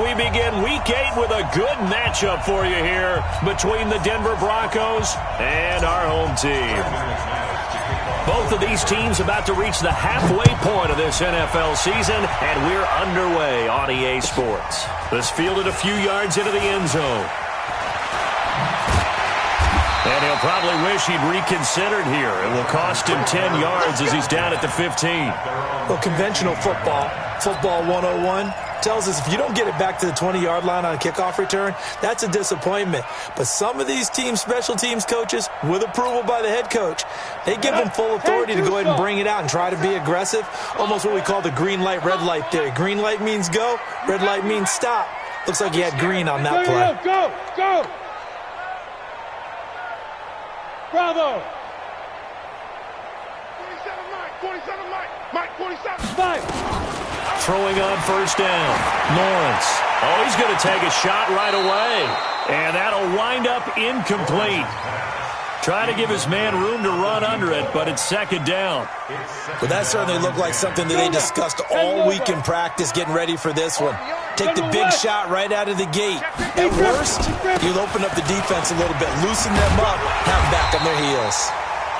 we begin Week 8 with a good matchup for you here between the Denver Broncos and our home team. Both of these teams about to reach the halfway point of this NFL season, and we're underway on EA Sports. This fielded a few yards into the end zone. And he'll probably wish he'd reconsidered here. It will cost him 10 yards as he's down at the 15. Well, conventional football 101, tells us if you don't get it back to the 20-yard line on a kickoff return, that's a disappointment. But some of these teams, special teams coaches, with approval by the head coach, they give them full authority to go ahead and bring it out and try to be aggressive, almost what we call the green light, red light theory. Green light means go, red light means stop. Looks like he had green on that play. Go! Bravo! 47 Mike! Throwing on first down. Lawrence. Oh, he's going to take a shot right away. And that'll wind up incomplete. Trying to give his man room to run under it, but it's second down. Well, that certainly looked like something that they discussed all week in practice getting ready for this one. Take the big shot right out of the gate. At worst, you'll open up the defense a little bit, loosen them up, have them back on their heels.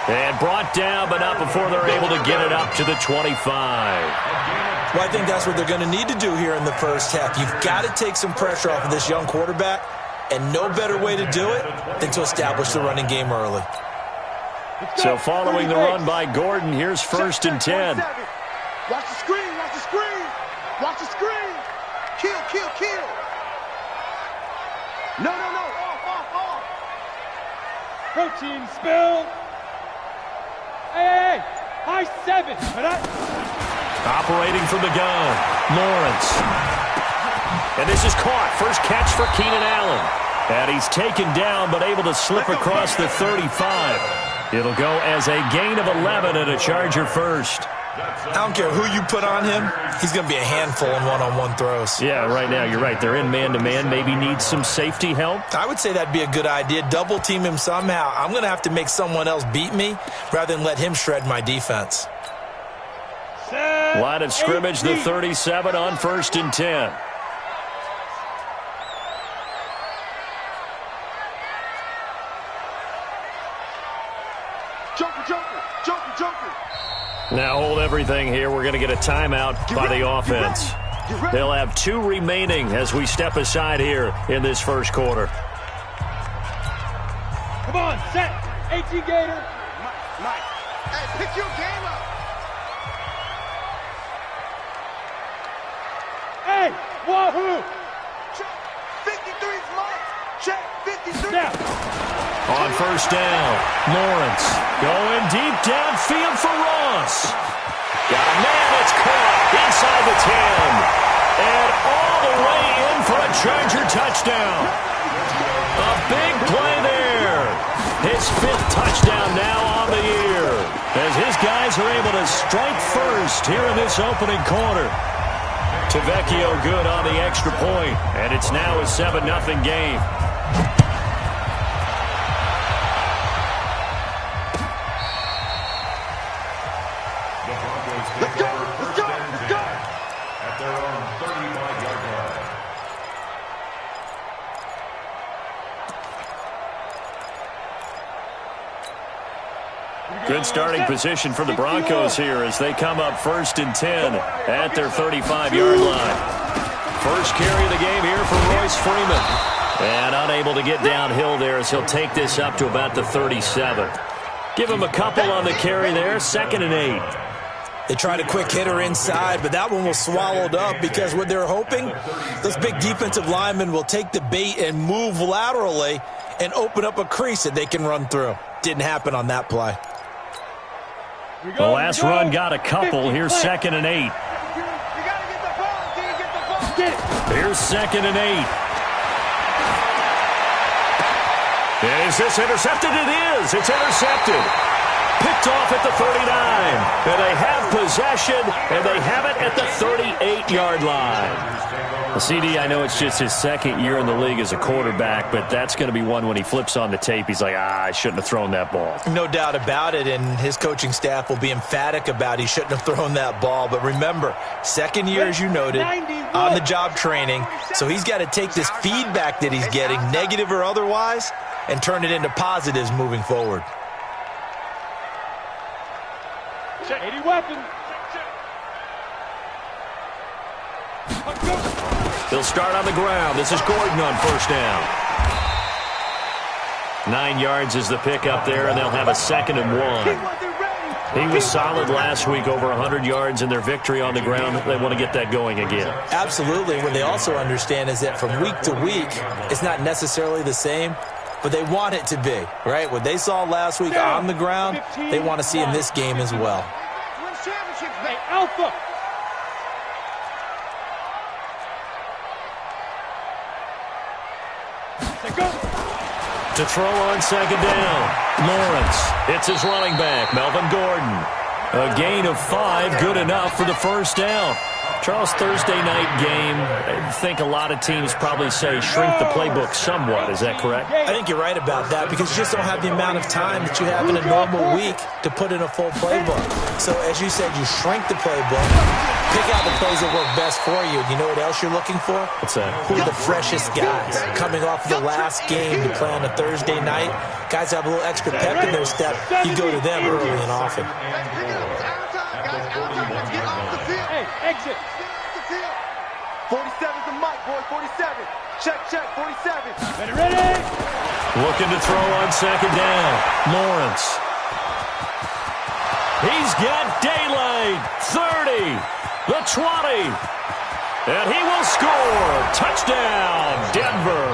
And brought down, but not before they're able to get it up to the 25. Well, I think that's what they're going to need to do here in the first half. You've got to take some pressure off of this young quarterback, and no better way to do it than to establish the running game early. So following the run by Gordon, here's first and 10. Watch the screen! Watch the screen! Kill! No! Off! Protein spill! Hey! High 7! Operating from the gun, Lawrence. And this is caught. First catch for Keenan Allen. And he's taken down, but able to slip across the 35. It'll go as a gain of 11 and a Charger first. I don't care who you put on him, he's going to be a handful in one-on-one throws. Yeah, right now, you're right. They're in man-to-man. Maybe need some safety help. I would say that'd be a good idea. Double team him somehow. I'm going to have to make someone else beat me rather than let him shred my defense. Line of scrimmage, the 37 on first and 10. Joker. Now hold everything here. We're going to get a timeout by the offense. They'll have 2 remaining as we step aside here in this first quarter. Come on, set. 18 Gator. Mike. Hey, pick your game up. Hey, wahoo. Check 53's Mike. Check 53. Now. On first down, Lawrence going deep downfield for Ross. Got a man that's caught inside the 10. And all the way in for a Charger touchdown. A big play there. His 5th touchdown now on the year. As his guys are able to strike first here in this opening quarter. Tavecchio good on the extra point. And it's now a 7-0 game. Good starting position for the Broncos here as they come up first and 10 at their 35-yard line. First carry of the game here for Royce Freeman. And unable to get downhill there as he'll take this up to about the 37. Give him a couple on the carry there, 2nd and 8. They tried a quick hitter inside, but that one was swallowed up because what they're hoping, those big defensive linemen will take the bait and move laterally and open up a crease that they can run through. Didn't happen on that play. The last run got a couple. Here's 2nd and 8. Here's 2nd and 8. Is this intercepted? It is. It's intercepted. Picked off at the 39. And they have possession, and they have it at the 38-yard line. Well, CD, I know it's just his second year in the league as a quarterback, but that's going to be one when he flips on the tape, he's like, I shouldn't have thrown that ball. No doubt about it, and his coaching staff will be emphatic about he shouldn't have thrown that ball. But remember, second year, as you noted, on-the-job training, so he's got to take this feedback that he's getting, negative or otherwise, and turn it into positives moving forward. Check 80 weapons. They'll start on the ground. This is Gordon on first down. 9 yards is the pickup there, and they'll have a 2nd and 1. He was solid last week, over 100 yards in their victory on the ground. They want to get that going again. Absolutely. What they also understand is that from week to week, it's not necessarily the same, but they want it to be, right? What they saw last week on the ground, they want to see in this game as well. Hey, Alpha. To throw on 2nd down, Lawrence. It's his running back, Melvin Gordon. A gain of 5, good enough for the first down. Charles, Thursday night game, I think a lot of teams probably say shrink the playbook somewhat. Is that correct? I think you're right about that because you just don't have the amount of time that you have in a normal week to put in a full playbook. So as you said, you shrink the playbook, pick out the plays that work best for you. You know what else you're looking for? What's that? Who are the freshest guys coming off of the last game to play on a Thursday night? Guys have a little extra pep in their step. You go to them early and often. Hey, exit. 47's the mic, boy. 47. Check, 47. Ready. Looking to throw on 2nd down. Lawrence. He's got daylight. 30. The 20. And he will score. Touchdown, Denver.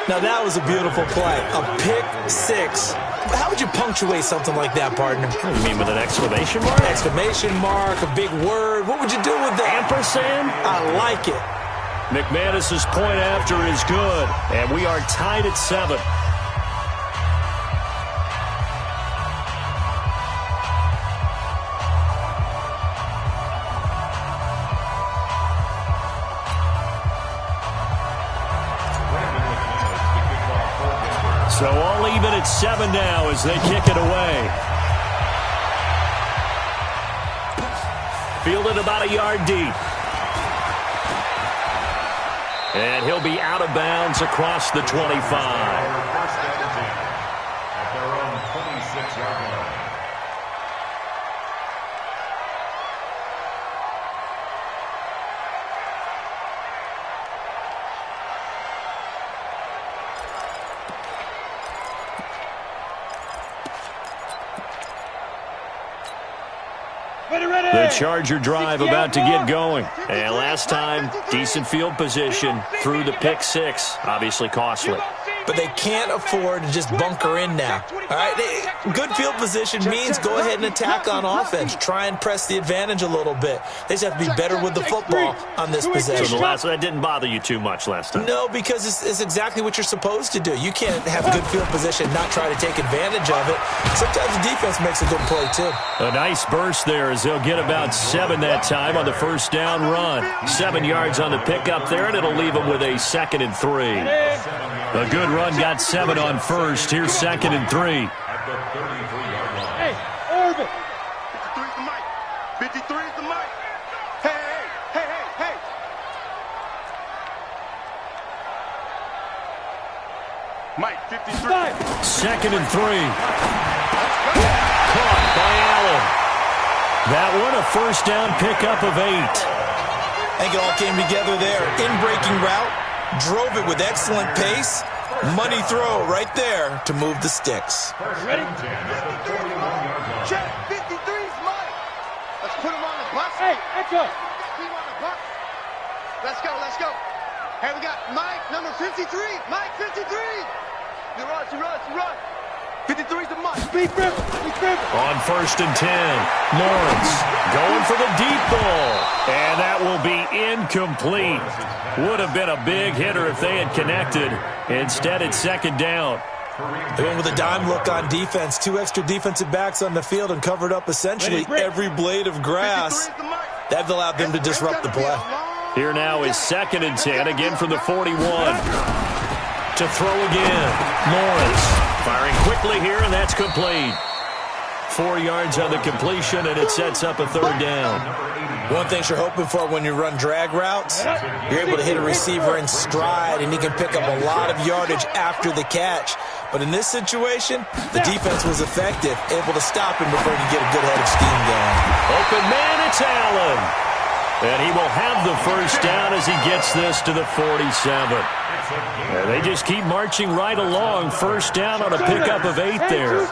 Now, that was a beautiful play. A pick 6. How would you punctuate something like that, partner? What do you mean, with an exclamation mark? Exclamation mark, a big word. What would you do with that? Ampersand? I like it. McManus's point after is good, and we are tied at 7. So all even at 7 now as they kick it away. Fielded about a yard deep. And he'll be out of bounds across the 25. At their own 26-yard line. The Charger drive about to get going. And last time, decent field position through the pick 6. Obviously costly. But they can't afford to just bunker in now. All right, good field position means go ahead and attack on offense. Try and press the advantage a little bit. They just have to be better with the football on this possession. So that didn't bother you too much last time? No, because it's exactly what you're supposed to do. You can't have good field position and not try to take advantage of it. Sometimes the defense makes a good play, too. A nice burst there as they'll get about 7 that time on the first down run. 7 yards on the pickup there, and it'll leave them with a 2nd and 3. A good run got 7 on first. Here's 2nd and 3. Hey, Orbit. 53's the mic. 53's the mic. Hey. Mike, 53. 2nd and 3. Caught by Allen. That one a first down pickup of 8. I think it all came together there. In-breaking route, drove it with excellent pace. Money throw right there to move the sticks. Ready? Check, 53's Mike. Let's put him on the bus. Hey, Echo. Put him on the bus. Let's go. Hey, we got Mike, number 53. Mike, 53. You run. 53's the Mike. Speed River. On first and 10, Lawrence going for the deep ball. And that will be incomplete. Would have been a big hitter if they had connected. Instead, it's 2nd down. They went with a dime look on defense. 2 extra defensive backs on the field and covered up essentially every blade of grass. That allowed them to disrupt the play. Here now is 2nd and 10, again from the 41. To throw again, Lawrence. Firing quickly here, and that's complete. 4 yards on the completion, and it sets up a 3rd down. One thing you're hoping for when you run drag routes, you're able to hit a receiver in stride, and he can pick up a lot of yardage after the catch. But in this situation, the defense was effective, able to stop him before he could get a good head of steam going. Open man, it's Allen. And he will have the 1st down as he gets this to the 47. And they just keep marching right along. 1st down on a pickup of 8 there.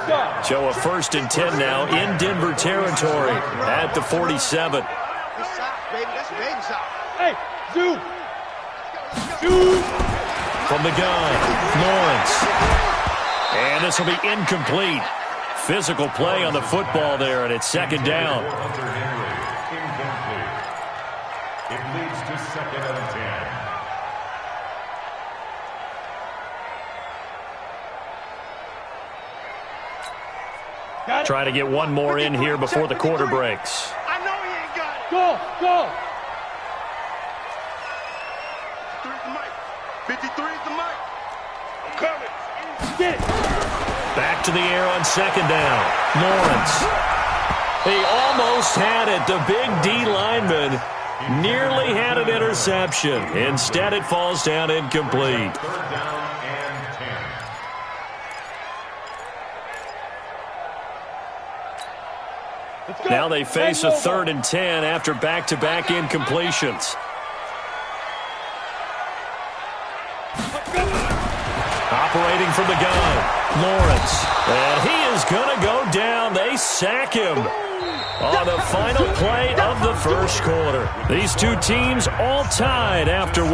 So a 1st and 10 now in Denver territory at the 47. Hey, Zoo! Zoo! From the gun, Lawrence. And this will be incomplete. Physical play on the football there, and it's 2nd down. It leads to 2nd and 10. Trying to get one more in here before the quarter breaks. I know he ain't got it. Go, go. 53 is the mic. I'm coming. Get it. Back to the air on 2nd down. Lawrence. He almost had it. The big D lineman nearly had an interception. Instead, it falls down incomplete. 3rd down and 10. Now they face a 3rd and 10 after back-to-back incompletions. Operating from the gun, Lawrence. And he is going to go down. They sack him on the final play of the 1st quarter. These 2 teams all tied after 1.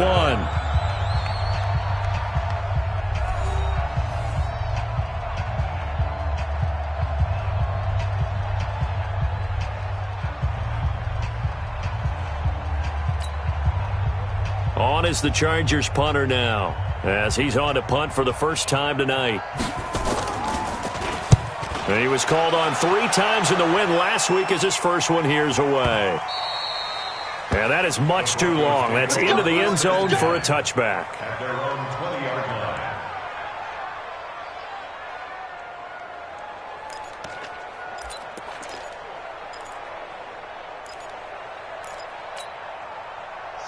On is the Chargers punter now, as he's on to punt for the 1st time tonight. And he was called on 3 times in the win last week as his first one here's away. And that is much too long. That's into the end zone for a touchback. At their own 20-yard line.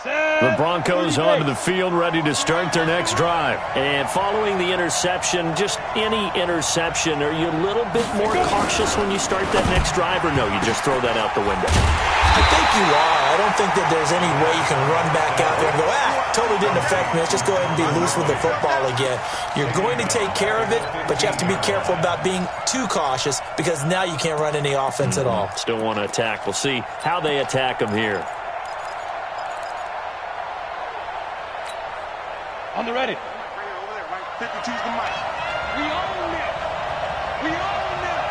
The Broncos onto the field, ready to start their next drive. And following the interception, just any interception, are you a little bit more cautious when you start that next drive, or no, you just throw that out the window? I think you are. I don't think that there's any way you can run back out there and go, totally didn't affect me. Let's just go ahead and be loose with the football again. You're going to take care of it, but you have to be careful about being too cautious because now you can't run any offense at all. Still want to attack. We'll see how they attack them here. On the ready. Right over there, right? 52's the mic. We own it. We own it.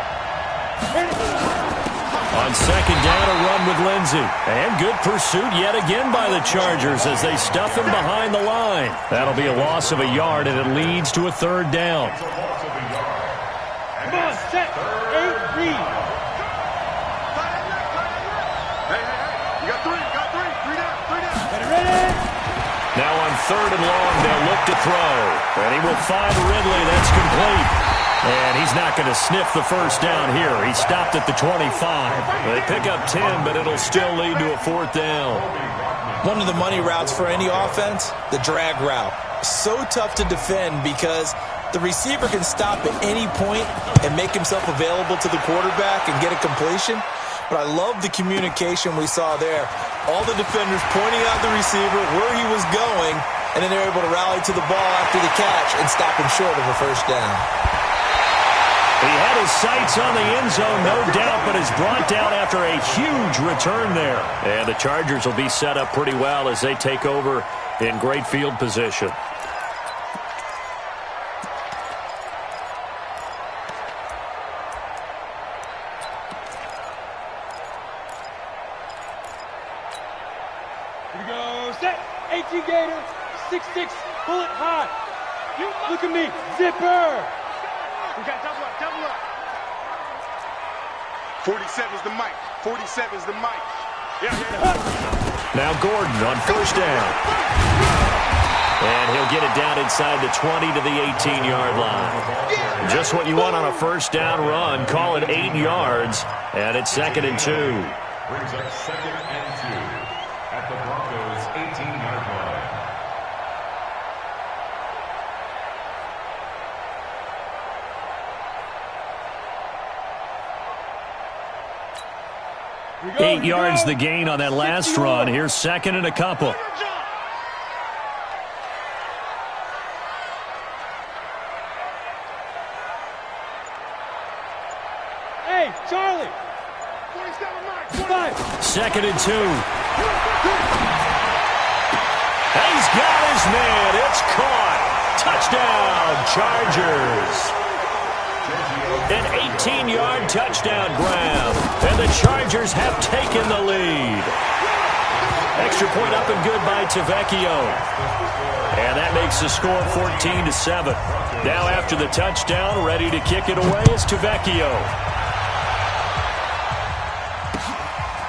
On 2nd down, a run with Lindsey. And good pursuit yet again by the Chargers as they stuff him behind the line. That'll be a loss of a yard, and it leads to a 3rd down. It's a loss of a yard. And Come on, it's set. 8, read. Hey. You got 3. Three down. Get it ready. Now on 3rd and long, they'll look to throw. And he will find Ridley. That's complete. And he's not going to sniff the 1st down here. He stopped at the 25. They pick up 10, but it'll still lead to a 4th down. One of the money routes for any offense, the drag route. So tough to defend because the receiver can stop at any point and make himself available to the quarterback and get a completion. But I love the communication we saw there. All the defenders pointing out the receiver, where he was going, and then they're able to rally to the ball after the catch and stop him short of a 1st down. He had his sights on the end zone, no doubt, but is brought down after a huge return there. And the Chargers will be set up pretty well as they take over in great field position. Here we go. Set. 18 Gator. 6'6". Pull it high. Look at me. Zipper. We got double up, double up. 47's the mic. 47's the mic. Now Gordon on first down. And he'll get it down inside the 20 to the 18-yard line. Just what you want on a first down run. Call it 8 yards. And it's 2nd and 2. Brings up 2nd and 2 at the Broncos' 18-yard line. Go, 8 yards the gain on that last run. Here's 2nd and a couple. Hey, Charlie. 47 mark. 2nd and 2. He's got his man. It's caught. Touchdown, Chargers. An 18-yard touchdown grab. And the Chargers have taken the lead. Extra point up and good by Tavecchio. And that makes the score 14-7. Now after the touchdown, ready to kick it away is Tavecchio.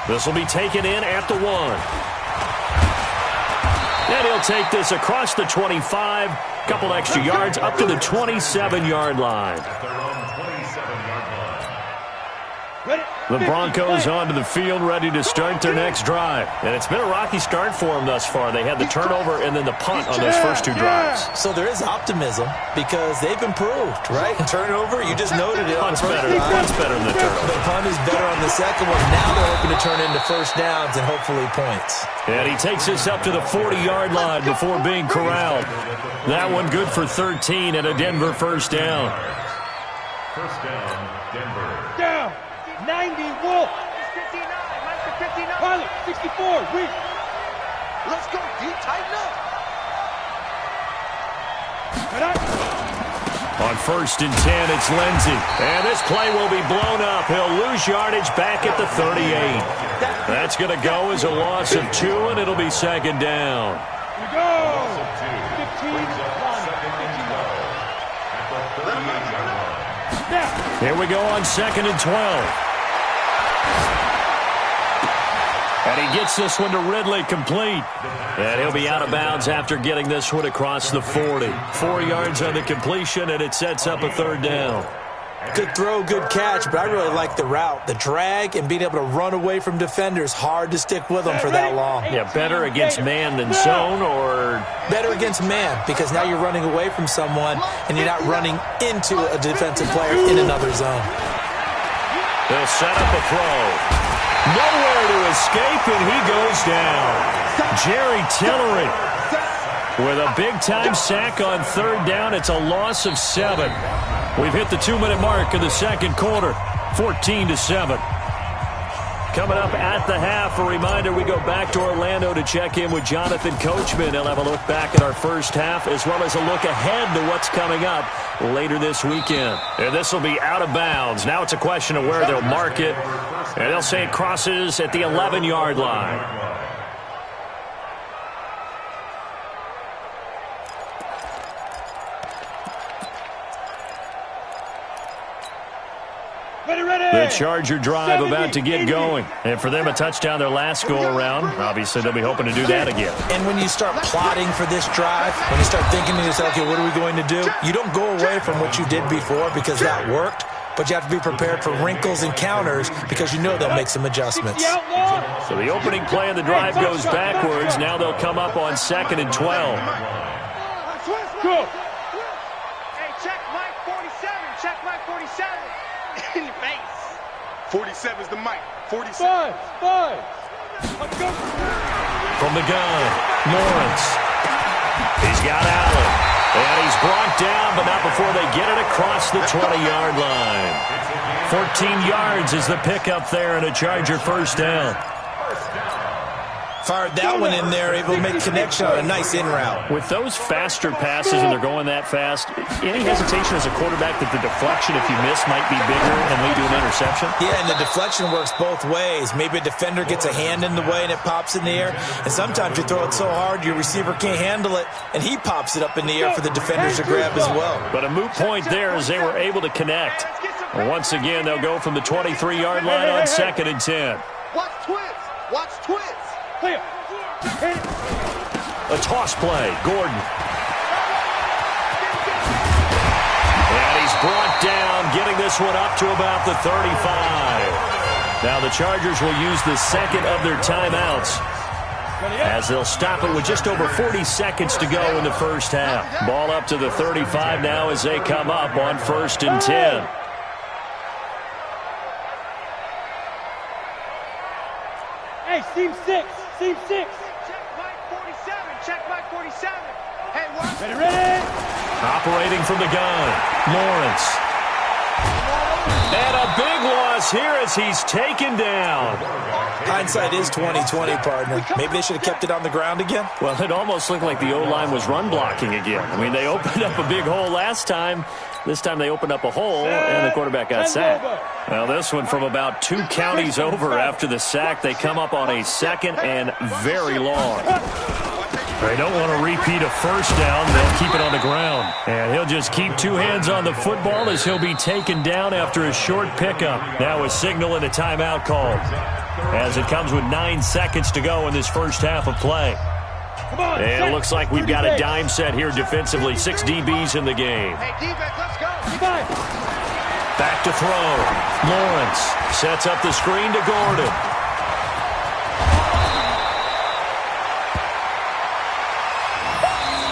This will be taken in at the 1. And he'll take this across the 25. Couple extra yards up to the 27-yard line. The Broncos onto the field, ready to start their next drive. And it's been a rocky start for them thus far. They had the turnover and then the punt on those first 2 drives. So there is optimism because they've improved, right? Turnover, you just noted it. Punt's better than the turnover. The punt is better on the second one. Now they're hoping to turn into first downs and hopefully points. And he takes this up to the 40-yard line before being corralled. That one good for 13 and a Denver first down. First down, Denver. Down. 90, Wolf. 59, Mike, 59. Pilot, 64, weak. Let's go, D. Tighten up. On 1st and 10, it's Lindsey. And this play will be blown up. He'll lose yardage back at the 38. That's going to go as a loss of 2, and it'll be 2nd down. We go. 15, 1. Here we go on 2nd and 12. And he gets this one to Ridley complete. And he'll be out of bounds after getting this one across the 40. 4 yards on the completion, and it sets up a 3rd down. Good throw, good catch, but I really like the route. The drag and being able to run away from defenders, hard to stick with them for that long. Yeah, better against man than zone, or? Better against man, because now you're running away from someone and you're not running into a defensive player in another zone. They'll set up a throw. Nowhere to escape, and he goes down. Jerry Tillery with a big-time sack on 3rd down. It's a loss of 7. We've hit the 2-minute mark in the 2nd quarter, 14-7. Coming up at the half, a reminder, we go back to Orlando to check in with Jonathan Coachman. He'll have a look back at our first half as well as a look ahead to what's coming up later this weekend. And this will be out of bounds. Now it's a question of where they'll mark it. And they'll say it crosses at the 11-yard line. The Charger drive about to get going. And for them, a touchdown their last go-around. Obviously, they'll be hoping to do that again. And when you start plotting for this drive, when you start thinking to yourself, okay, what are we going to do? You don't go away from what you did before because that worked, but you have to be prepared for wrinkles and counters because you know they'll make some adjustments. So the opening play of the drive goes backwards. Now they'll come up on 2nd and 12. Go. Hey, check Mike 47. Check Mike 47. In your face. 47's the mic. 47. 5. Let's go. From the gun, Lawrence. He's got Allen. And he's brought down, but not before they get it across the 20-yard line. 14 yards is the pickup there and a Charger first down. Fired that one in there, able to make connection on a nice in route. With those faster passes and they're going that fast, any hesitation as a quarterback that the deflection, if you miss, might be bigger and lead to an interception? Yeah, and the deflection works both ways. Maybe a defender gets a hand in the way and it pops in the air. And sometimes you throw it so hard your receiver can't handle it, and he pops it up in the air for the defenders to grab as well. But a moot point there as they were able to connect. Once again, they'll go from the 23-yard line on 2nd and 10. Watch twins. Watch twins. Clear. A toss play, Gordon. And he's brought down, getting this one up to about the 35. Now the Chargers will use the second of their timeouts as they'll stop it with just over 40 seconds to go in the first half. Ball up to the 35 now as they come up on 1st and 10. Hey, seam 6. Seam 6. Check Mike 47. Check Mike 47. Hey, watch. Ready. Operating from the gun, Lawrence. And a big loss here as he's taken down. Hindsight is 20/20, partner. Maybe they should have kept it on the ground again. Well, it almost looked like the O-line was run blocking again. I mean, they opened up a big hole last time. This time they opened up a hole, and the quarterback got sacked. Well, this one from about 2 counties over after the sack. They come up on a 2nd and very long. They don't want to repeat a first down. They'll keep it on the ground. And he'll just keep 2 hands on the football as he'll be taken down after a short pickup. Now a signal and a timeout called as it comes with 9 seconds to go in this first half of play. And it looks like we've got a dime set here defensively. 6 DBs in the game. Hey, defense, let's go. Back to throw. Lawrence sets up the screen to Gordon.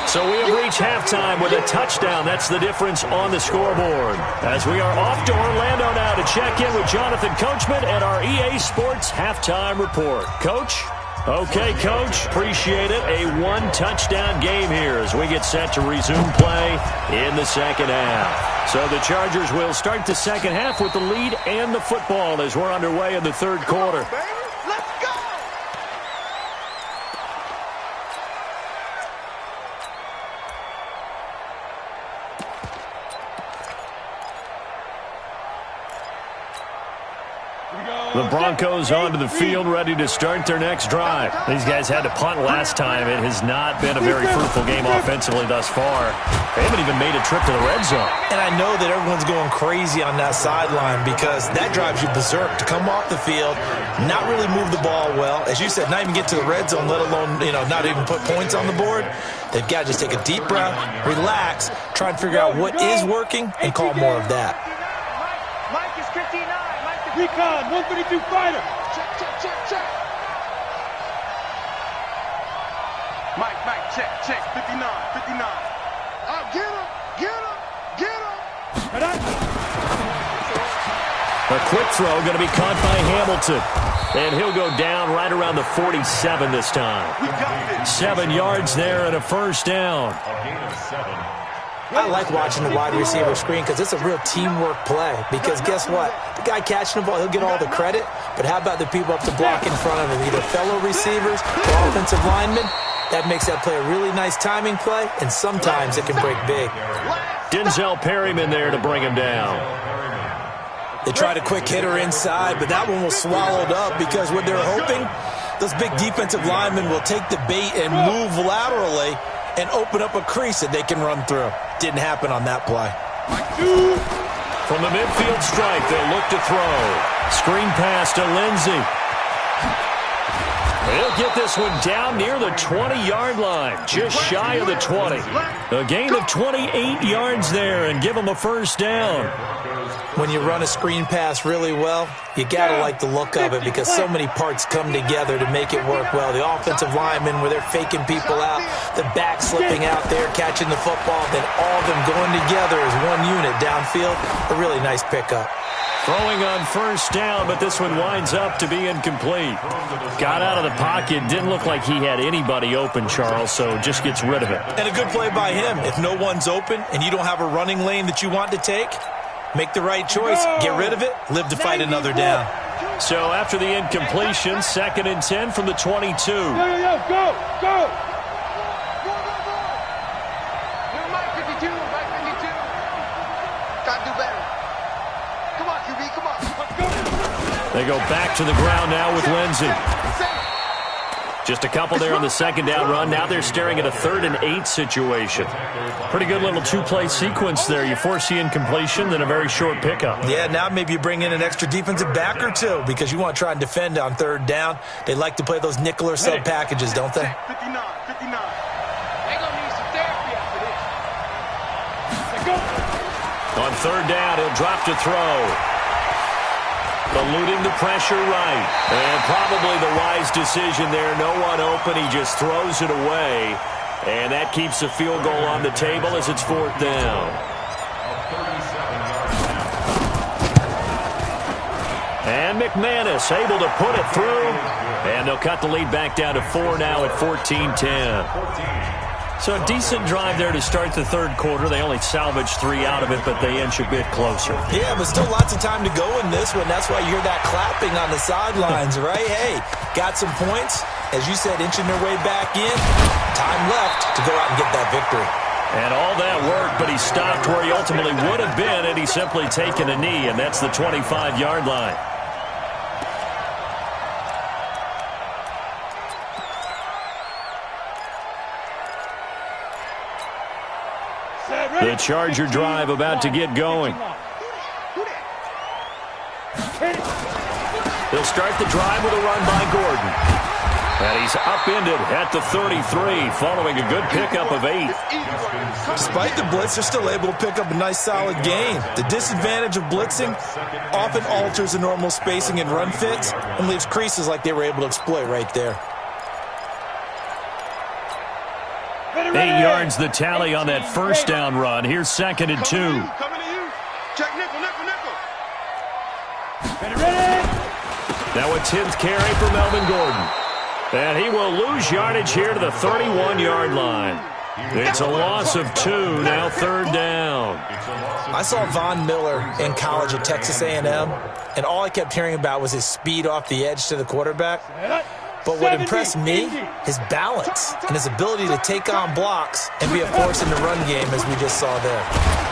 So we have reached halftime with a touchdown. That's the difference on the scoreboard. As we are off to Orlando now to check in with Jonathan Coachman at our EA Sports Halftime Report. Coach? Okay, Coach. Appreciate it. A 1-touchdown game here as we get set to resume play in the second half. So the Chargers will start the second half with the lead and the football as we're underway in the third quarter. Let's go. The Broncos onto the field, ready to start their next drive. These guys had to punt last time. It has not been a very fruitful game offensively thus far. They haven't even made a trip to the red zone. And I know that everyone's going crazy on that sideline because that drives you berserk to come off the field, not really move the ball well. As you said, not even get to the red zone, let alone, not even put points on the board. They've got to just take a deep breath, relax, try and figure out what is working, and call more of that. Mike is 59. Recon, 132 fighter. Check. Mike, check. 59. Oh, get him. A quick throw going to be caught by Hamilton. And he'll go down right around the 47 this time. 7 yards there and a first down. A gain of 7. I like watching the wide receiver screen because it's a real teamwork play. Because guess what? The guy catching the ball, he'll get all the credit. But how about the people up to block in front of him? Either fellow receivers or offensive linemen. That makes that play a really nice timing play, and sometimes it can break big. Denzel Perryman there to bring him down. They tried a quick hitter inside, but that one was swallowed up because what they're hoping, those big defensive linemen will take the bait and move laterally and open up a crease that they can run through. Didn't happen on that play. From the midfield stripe, they'll look to throw. Screen pass to Lindsey. He'll get this one down near the 20-yard line, just shy of the 20. A gain of 28 yards there and give him a first down. When you run a screen pass really well, you got to like the look of it because so many parts come together to make it work well. The offensive linemen, where they're faking people out, the back slipping out there, catching the football, then all of them going together as one unit downfield. A really nice pickup. Throwing on first down, but this one winds up to be incomplete. Got out of the pocket, didn't look like he had anybody open, Charles, so just gets rid of it. And a good play by him. If no one's open and you don't have a running lane that you want to take, make the right choice, get rid of it, live to fight another down. So after the incompletion, 2nd and 10 from the 22. Yo, go, go. Mike 52, Mike 52. Gotta do better. Come on, QB, come on. Let's go. They go back to the ground now with Lindsey. Just a couple there on the 2nd down run. Now they're staring at a 3rd and 8 situation. Pretty good little 2-play sequence there. You force the incompletion, then a very short pickup. Yeah, now maybe you bring in an extra defensive back or two because you want to try and defend on 3rd down. They like to play those nickel or sub packages, don't they? 59. They're gonna need some therapy after this. Let's go. On 3rd down, he'll drop to throw. Eluding the pressure right. And probably the wise decision there. No one open. He just throws it away. And that keeps the field goal on the table as it's 4th down. And McManus able to put it through. And they'll cut the lead back down to 4 now at 14-10. So a decent drive there to start the 3rd quarter. They only salvaged 3 out of it, but they inch a bit closer. Yeah, but still lots of time to go in this one. That's why you hear that clapping on the sidelines, right? Hey, got some points. As you said, inching their way back in. Time left to go out and get that victory. And all that work, but he stopped where he ultimately would have been, and he's simply taken a knee, and that's the 25-yard line. The Charger drive about to get going. They'll start the drive with a run by Gordon. And he's upended at the 33 following a good pickup of 8. Despite the blitz, they're still able to pick up a nice solid gain. The disadvantage of blitzing often alters the normal spacing and run fits and leaves creases like they were able to exploit right there. 8 yards the tally on that 1st down run. Here's 2nd and 2. Coming to you. Check nickel. Now a 10th carry for Melvin Gordon. And he will lose yardage here to the 31-yard line. It's a loss of 2, now 3rd down. I saw Von Miller in college at Texas A&M, and all I kept hearing about was his speed off the edge to the quarterback. But what impressed me, his balance and his ability to take on blocks and be a force in the run game, as we just saw there.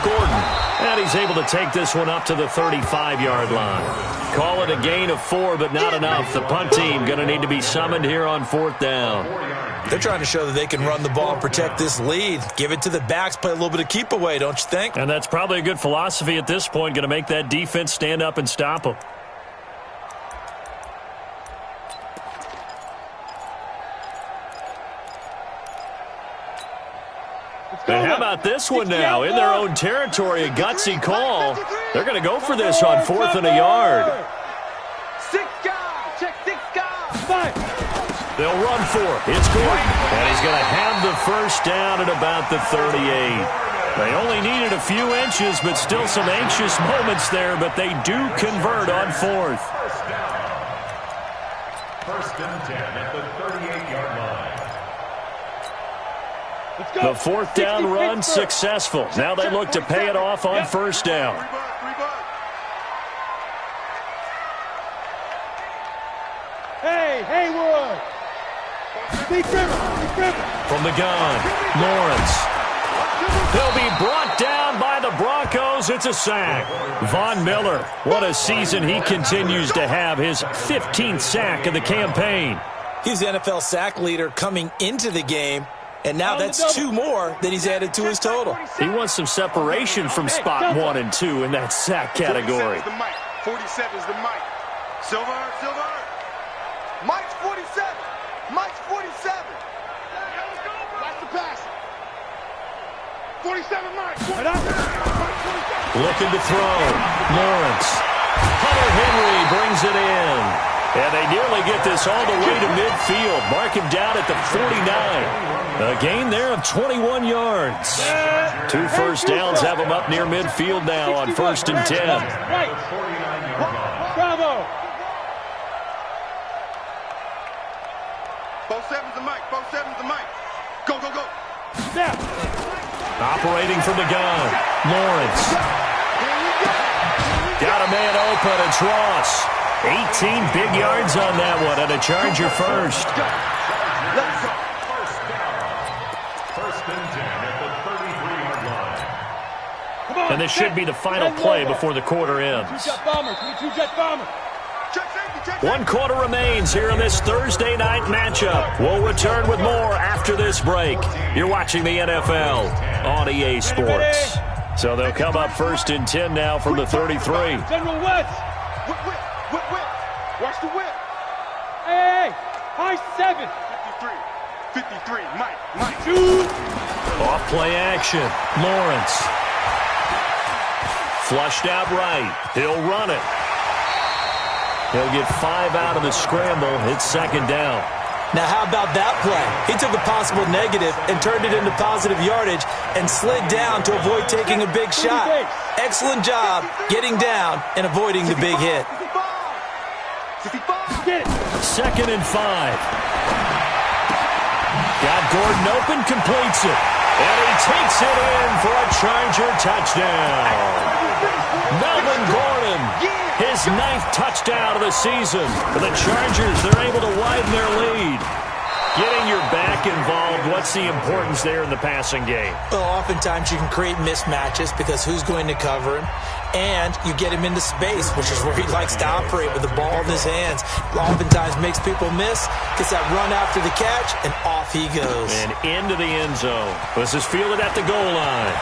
Gordon, and he's able to take this one up to the 35-yard line. Call it a gain of 4, but not enough. The punt team going to need to be summoned here on 4th down. They're trying to show that they can run the ball and protect this lead. Give it to the backs, play a little bit of keep away, don't you think? And that's probably a good philosophy at this point, going to make that defense stand up and stop them. And how about this one now? In their own territory, a gutsy call. They're going to go for this on 4th and a yard. 6 guys. Check 6 guys. They'll run for it. It's Gordon. And he's going to have the 1st down at about the 38. They only needed a few inches, but still some anxious moments there, but they do convert on 4th. 1st and 10 at the 38-yard line. The 4th down run successful. Now they look to pay it off on 1st down. Hey, Haywood. From the gun, Lawrence. He'll be brought down by the Broncos. It's a sack. Von Miller, what a season he continues to have. His 15th sack of the campaign. He's the NFL sack leader coming into the game. And now that's 2 more that he's added to his total. He wants some separation from spot 1 and 2 in that sack category. 47 is the Mike. Silver. Mike's 47. Mike's 47. That's the pass. 47, Mike. Looking to throw. Lawrence. Hunter Henry brings it in. And they nearly get this all the way to midfield. Mark him down at the 49. A gain there of 21 yards. 2 1st downs have them up near midfield now on 1st and 10. Bravo. Both sevens to Mike. Both sevens to Mike. Go. Snap. Operating from the gun. Lawrence. Got a man open. It's Ross. 18 big yards on that one, and a Charger first. First and 10 at the 33-yard line. And this should be the final play before the quarter ends. One quarter remains here in this Thursday night matchup. We'll return with more after this break. You're watching the NFL on EA Sports. So they'll come up first and 10 now from the 33. General West. Whip. Watch the whip. Hey, high 7. 53, Mike. Off play action. Lawrence. Flushed out right. He'll run it. He'll get 5 out of the scramble. It's second down. Now, how about that play? He took a possible negative and turned it into positive yardage and slid down to avoid taking a big shot. Excellent job getting down and avoiding the big hit. Second and 5. Got Gordon open, completes it. And he takes it in for a Charger touchdown. Melvin Gordon, his 9th touchdown of the season. For the Chargers, they're able to widen their lead. Getting your back involved, what's the importance there in the passing game? Well, oftentimes you can create mismatches because who's going to cover him? And you get him into space, which is where he likes to operate with the ball in his hands. Oftentimes makes people miss, gets that run after the catch, and off he goes. And into the end zone. This is fielded at the goal line.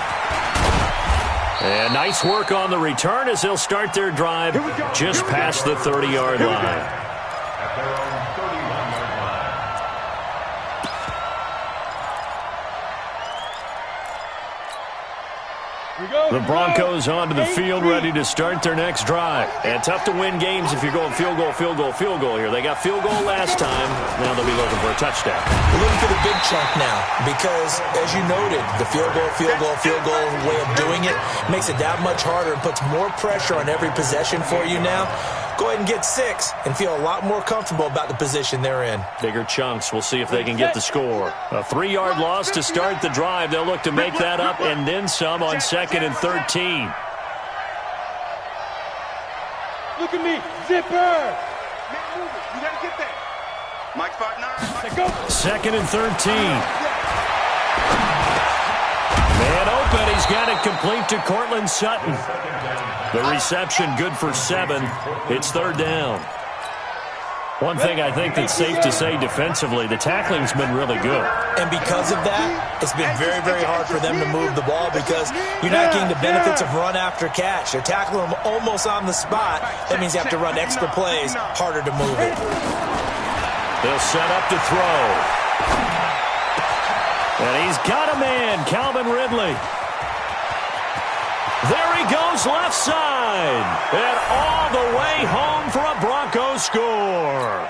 And nice work on the return as they'll start their drive just past the 30-yard line. At their own 31-yard line. The Broncos onto the field, ready to start their next drive. And tough to win games if you're going field goal here. They got field goal last time. Now they'll be looking for a touchdown. We're looking for the big chunk now because, as you noted, the field goal way of doing it makes it that much harder and puts more pressure on every possession for you now. Go ahead and get 6 and feel a lot more comfortable about the position they're in. Bigger chunks. We'll see if they can get the score. A 3-yard loss to start the drive. They'll look to make that up and then some on second and 13. Look at me. Zipper. You got to get that. Mike 5'9". Go. Second and 13. Man open. He's got it complete to Cortland Sutton. The reception good for 7. It's third down. One thing I think that's safe to say defensively, the tackling's been really good. And because of that, it's been very, very hard for them to move the ball because you're not getting the benefits of run after catch. They're tackling them almost on the spot. That means you have to run extra plays, harder to move it. They'll set up to throw. And he's got a man, Calvin Ridley. There he goes left side. And all the way home for a Broncos score.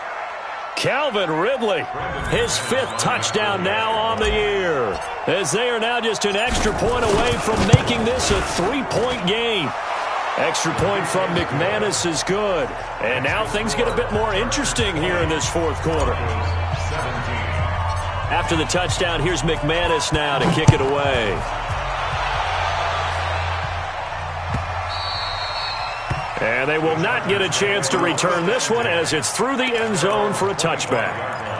Calvin Ridley, his 5th touchdown now on the year. As they are now just an extra point away from making this a 3-point game. Extra point from McManus is good. And now things get a bit more interesting here in this fourth quarter. After the touchdown, here's McManus now to kick it away. And they will not get a chance to return this one as it's through the end zone for a touchback.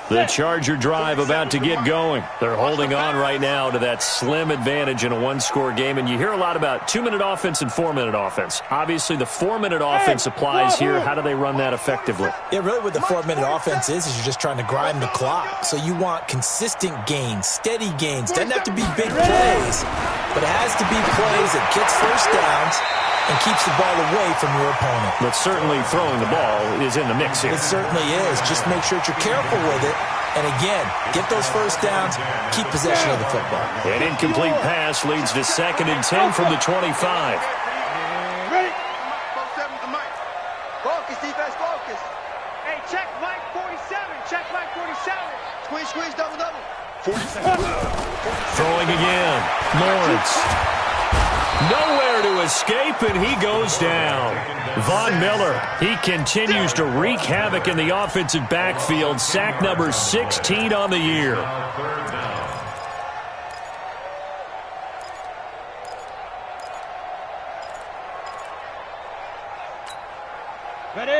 The Charger drive about to get going. They're holding on right now to that slim advantage in a one-score game. And you hear a lot about 2-minute offense and 4-minute offense. Obviously, the 4-minute offense applies here. How do they run that effectively? Yeah, really what the 4-minute offense is you're just trying to grind the clock. So you want consistent gains, steady gains. Doesn't have to be big plays, but it has to be plays that gets first downs and keeps the ball away from your opponent. But certainly throwing the ball is in the mix here. It certainly is. Just make sure that you're careful with it. And again, get those first downs, keep possession of the football. An incomplete pass leads to 2nd and 10 from the 25. Ready? 47 to Mike. Focus, defense, focus. Hey, check Mike 47. Check Mike 47. Squeeze, double. 47. Throwing again. Lawrence. Nowhere to escape, and he goes down. Von Miller, he continues to wreak havoc in the offensive backfield. Sack number 16 on the year.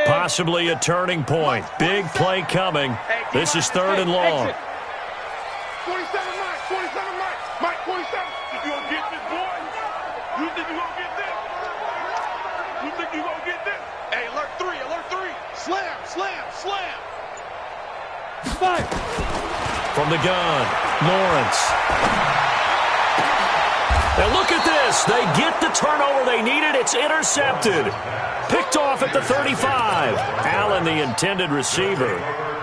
Possibly a turning point. Big play coming. This is 3rd and long. 47 Mike, 47 Mike. Mike, 47. You gonna get this, boy? You think you gonna get this? You think you gonna get this? Hey, alert 3, alert 3. Slam, slam, slam. Five. From the gun, Lawrence. And look at this. They get the turnover they needed. It's intercepted. Picked off at the 35. Allen, the intended receiver.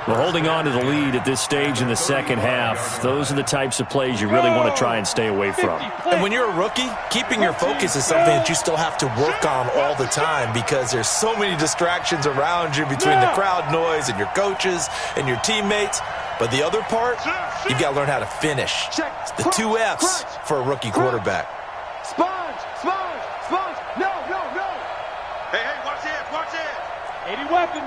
Well, holding on to the lead at this stage in the second half, those are the types of plays you really want to try and stay away from. And when you're a rookie, keeping your focus is something that you still have to work on all the time because there's so many distractions around you between the crowd noise and your coaches and your teammates. But the other part, you've got to learn how to finish. It's the 2 F's for a rookie quarterback. Sponge, sponge, sponge. No, no, no. Hey, hey, watch it, watch it. 80 weapon.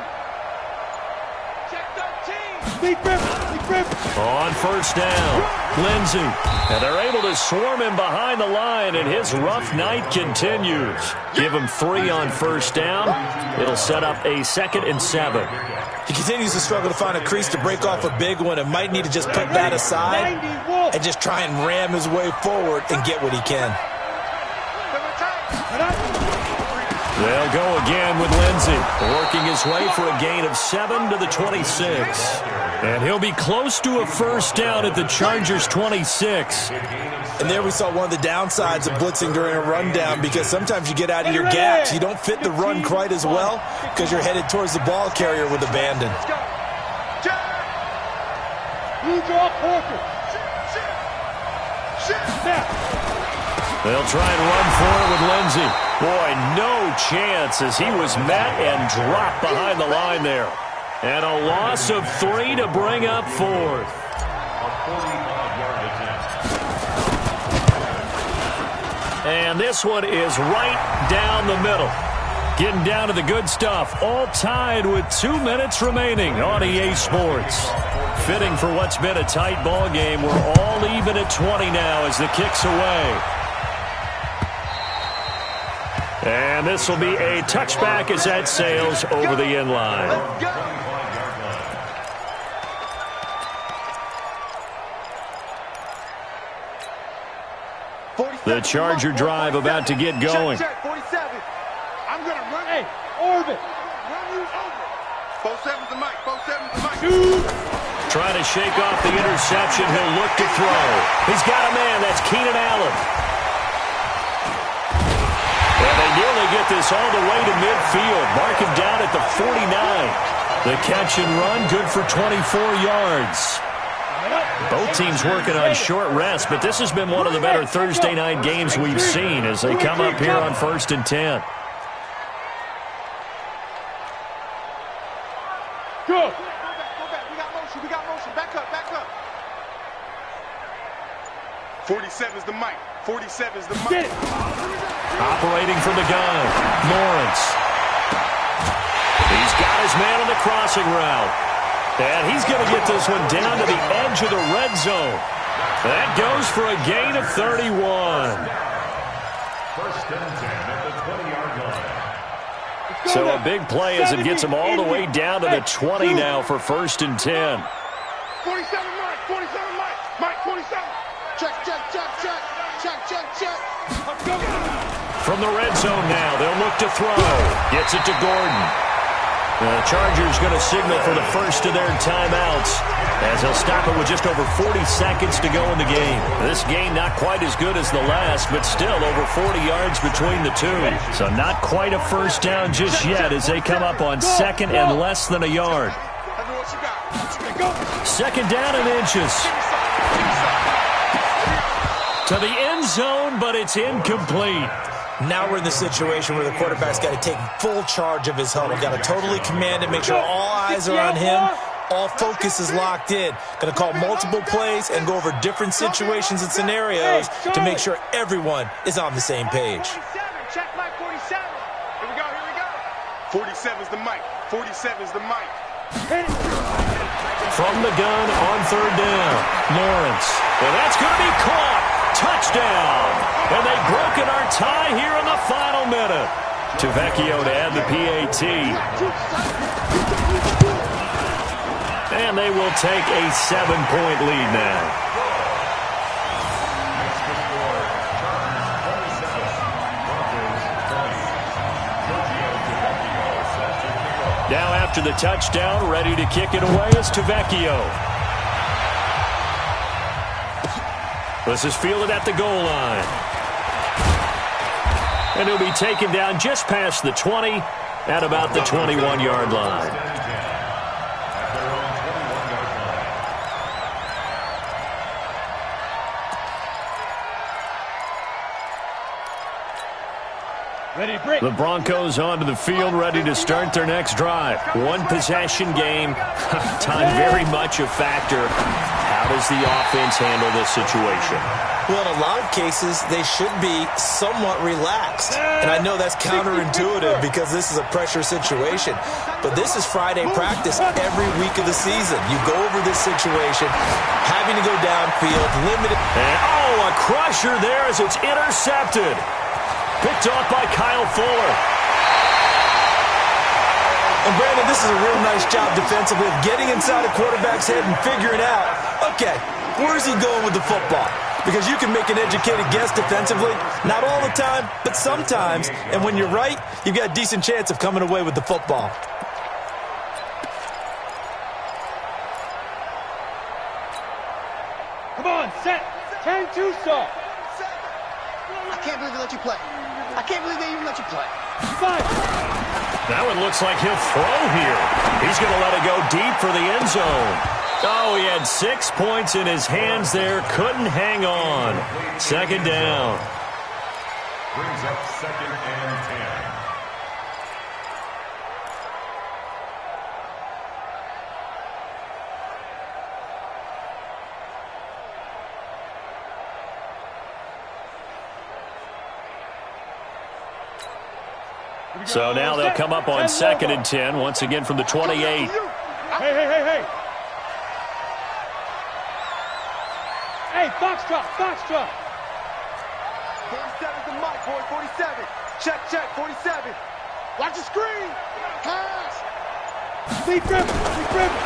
Check 13. Big Griffin. On first down, Lindsey. And they're able to swarm him behind the line, and his rough night continues. Give him 3 on first down. It'll set up a 2nd and 7. He continues to struggle to find a crease to break off a big one and might need to just put that aside and just try and ram his way forward and get what he can. They'll go again with Lindsey, working his way for a gain of 7 to the 26. And he'll be close to a first down at the Chargers' 26. And there we saw one of the downsides of blitzing during a rundown because sometimes you get out of your gaps. You don't fit the run quite as well because you're headed towards the ball carrier with abandon. Blue draw Parker. They'll try and run for it with Lindsey. Boy, no chance as he was met and dropped behind the line there. And a loss of 3 to bring up 4th. A 45-yard attempt. And this one is right down the middle. Getting down to the good stuff. All tied with 2 minutes remaining on EA Sports. Fitting for what's been a tight ball game. We're all even at 20 now as the kick's away. And this will be a touchback as that sails over the end line. The Charger drive about to get going. 47. I'm going to run. Hey, orbit. Run you over. 47's the mic. 47's the mic. Trying to shake off the interception. He'll look to throw. He's got a man. That's Keenan Allen. And they nearly get this all the way to midfield. Mark him down at the 49. The catch and run, good for 24 yards. Both teams working on short rest, but this has been one of the better Thursday night games we've seen as they come up here on 1st and 10. Good. Go back. We got motion. We got motion. Back up. Back up. 47's the mic. 47's the mic. Get it. Operating from the gun, Lawrence. He's got his man on the crossing route. And he's going to get this one down to the edge of the red zone. That goes for a gain of 31. 1st and 10 at the 20-yard line. So a big play as it gets him all the way down to the 20 now for 1st and 10. 47 Mike. 47 Mike. Mike 47. Check, check, check, check. Check, check, check. From the red zone now, they'll look to throw. Gets it to Gordon. The Chargers going to signal for the first of their timeouts as they'll stop it with just over 40 seconds to go in the game. This game not quite as good as the last, but still over 40 yards between the two. So not quite a first down just yet as they come up on 2nd and less than a yard. 2nd down and inches. To the end zone, but it's incomplete. Now we're in the situation where the quarterback's got to take full charge of his huddle. Got to totally command it, make sure all eyes are on him, All focus is locked in. Going to call multiple plays and go over different situations and scenarios to make sure everyone is on the same page. Check Mike 47. Here we go, here we go. 47's the mic. 47's the mic. From the gun on third down, Lawrence. And that's going to be caught. Touchdown. And they've broken our tie here in the final minute. Tavecchio to add the PAT. And they will take a 7-point lead now. Now after the touchdown, ready to kick it away is Tavecchio. This is fielded at the goal line. And he'll be taken down just past the 20 at about the 21-yard line. The Broncos onto the field, ready to start their next drive. One possession game. Time very much a factor. How does the offense handle this situation? Well, in a lot of cases, they should be somewhat relaxed. And I know that's counterintuitive because this is a pressure situation. But this is Friday practice every week of the season. You go over this situation, having to go downfield, limited. And, a crusher there as it's intercepted. Picked off by Kyle Fuller. And Brandon, this is a real nice job defensively of getting inside a quarterback's head and figuring out, okay, where's he going with the football? Because you can make an educated guess defensively, not all the time, but sometimes. And when you're right, you've got a decent chance of coming away with the football. Come on, set. 10-2 start. I can't believe they let you play. I can't believe they even let you play. Now it looks like he'll throw here. He's going to let it go deep for the end zone. Oh, he had 6 points in his hands there. Couldn't hang on. Second down. Brings up 2nd and 10. So now they'll come up on 2nd and 10, once again from the 28. Hey. Hey, Foxtrot. 47's the mic, boy, 47. Check, 47. Watch the screen. Pass. Lead driven.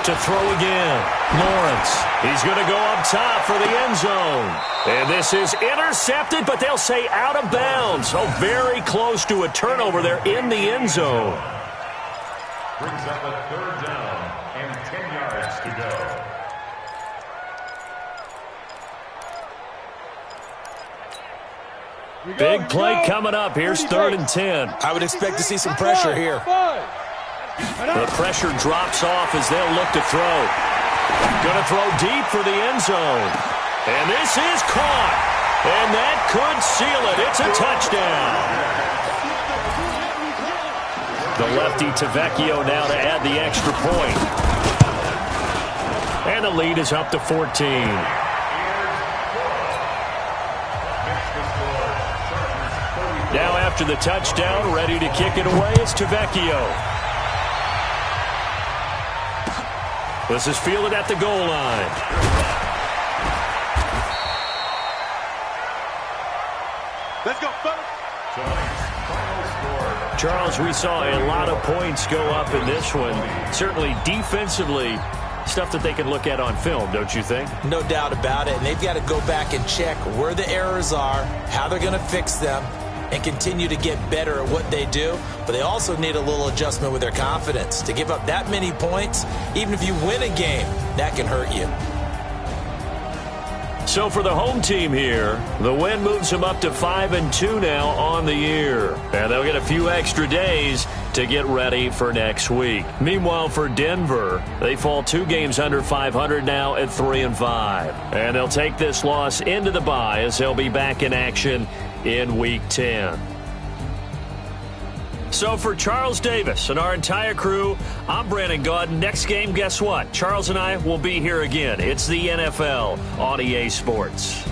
To throw again, Lawrence. He's going to go up top for the end zone. And this is intercepted, but they'll say out of bounds. So very close to a turnover there in the end zone. Brings up a 3rd down and 10 yards to go. Big play coming up. Here's 3rd and 10. I would expect to see some pressure here. The pressure drops off as they'll look to throw. Going to throw deep for the end zone. And this is caught. And that could seal it. It's a touchdown. The lefty Tavecchio now to add the extra point. And the lead is up to 14. Now after the touchdown, ready to kick it away is Tavecchio. This is fielded at the goal line. Let's go, fellas. Charles, we saw a lot of points go up in this one. Certainly defensively, stuff that they can look at on film, don't you think? No doubt about it. And they've got to go back and check where the errors are, how they're going to fix them, and continue to get better at what they do. But they also need a little adjustment with their confidence. To give up that many points, even if you win a game, that can hurt you. So for the home team here, the win moves them up to 5-2 now on the year. And they'll get a few extra days to get ready for next week. Meanwhile, for Denver, they fall 2 games under 500 now at 3-5. And they'll take this loss into the bye as they'll be back in action in Week 10. So for Charles Davis and our entire crew, I'm Brandon Gaudin. Next game, guess what? Charles and I will be here again. It's the NFL on EA Sports.